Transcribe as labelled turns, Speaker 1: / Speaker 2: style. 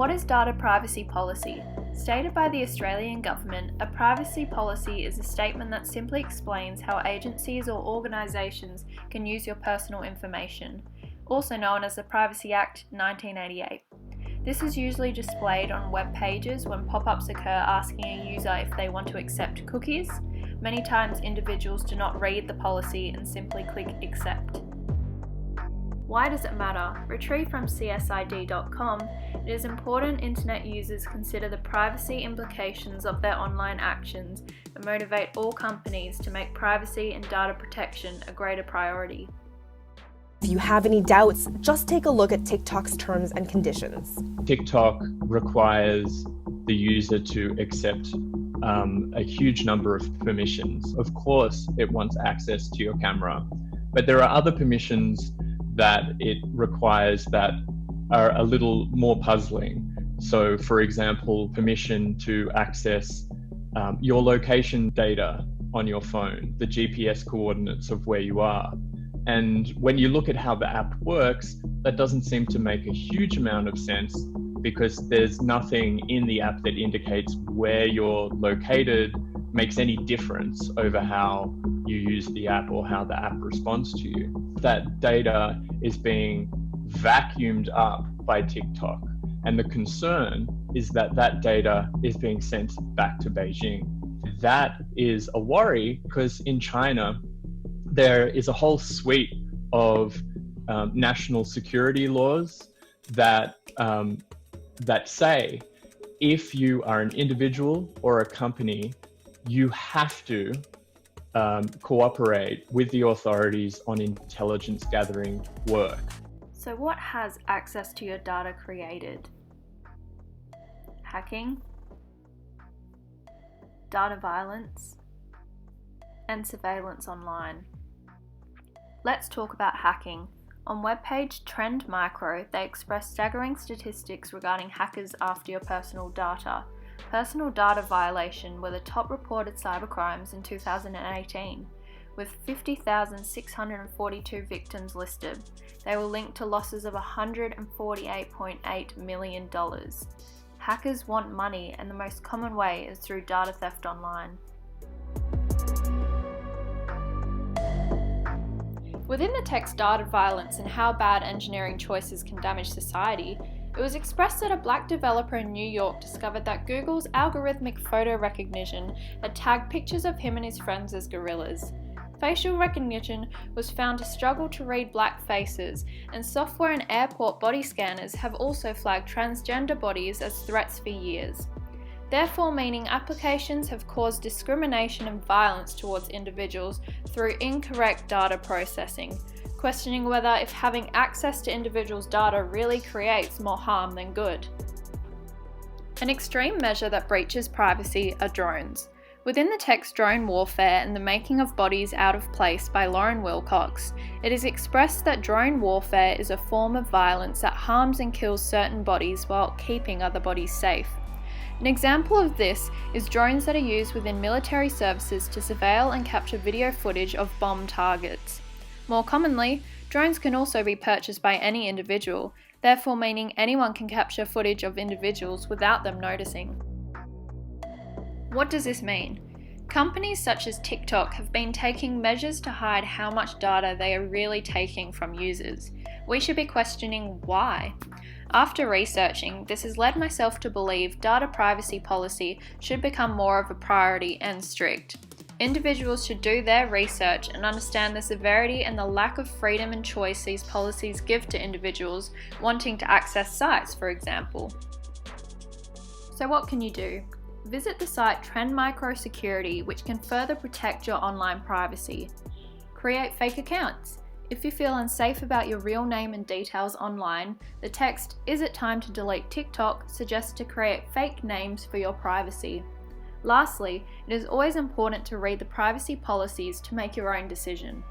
Speaker 1: What is data privacy policy? Stated by the Australian Government, a privacy policy is a statement that simply explains how agencies or organisations can use your personal information, also known as the Privacy Act 1988. This is usually displayed on web pages when pop-ups occur asking a user if they want to accept cookies. Many times individuals do not read the policy and simply click accept. Why does it matter? Retrieved from CSID.com, it is important internet users consider the privacy implications of their online actions and motivate all companies to make privacy and data protection a greater priority.
Speaker 2: If you have any doubts, just take a look at TikTok's terms and conditions.
Speaker 3: TikTok requires the user to accept a huge number of permissions. Of course, it wants access to your camera, but there are other permissions that it requires that are a little more puzzling. So, for example, permission to access your location data on your phone, the GPS coordinates of where you are. And when you look at how the app works, that doesn't seem to make a huge amount of sense because there's nothing in the app that indicates where you're located makes any difference over how you use the app or how the app responds to you. That data is being vacuumed up by TikTok, and the concern is that that data is being sent back to Beijing. That is a worry because in China, there is a whole suite of national security laws that say if you are an individual or a company, you have to cooperate with the authorities on intelligence gathering work.
Speaker 1: So what has access to your data created? Hacking, data violence, and surveillance online. Let's talk about hacking. On webpage Trend Micro, they express staggering statistics regarding hackers after your personal data. Personal data violation were the top reported cybercrimes in 2018, with 50,642 victims listed. They were linked to losses of $148.8 million. Hackers want money, and the most common way is through data theft online. Within the text Data Violence and How Bad Engineering Choices Can Damage Society, it was expressed that a black developer in New York discovered that Google's algorithmic photo recognition had tagged pictures of him and his friends as gorillas. Facial recognition was found to struggle to read black faces, and software and airport body scanners have also flagged transgender bodies as threats for years. Therefore, meaning applications have caused discrimination and violence towards individuals through incorrect data processing, questioning whether if having access to individuals' data really creates more harm than good. An extreme measure that breaches privacy are drones. Within the text Drone Warfare and the Making of Bodies Out of Place by Lauren Wilcox, it is expressed that drone warfare is a form of violence that harms and kills certain bodies while keeping other bodies safe. An example of this is drones that are used within military services to surveil and capture video footage of bomb targets. More commonly, drones can also be purchased by any individual, therefore meaning anyone can capture footage of individuals without them noticing. What does this mean? Companies such as TikTok have been taking measures to hide how much data they are really taking from users. We should be questioning why. After researching, this has led myself to believe data privacy policy should become more of a priority and strict. Individuals should do their research and understand the severity and the lack of freedom and choice these policies give to individuals wanting to access sites, for example. So what can you do? Visit the site Trend Micro Security, which can further protect your online privacy. Create fake accounts. If you feel unsafe about your real name and details online, the text "Is it time to delete TikTok?" suggests to create fake names for your privacy. Lastly, it is always important to read the privacy policies to make your own decision.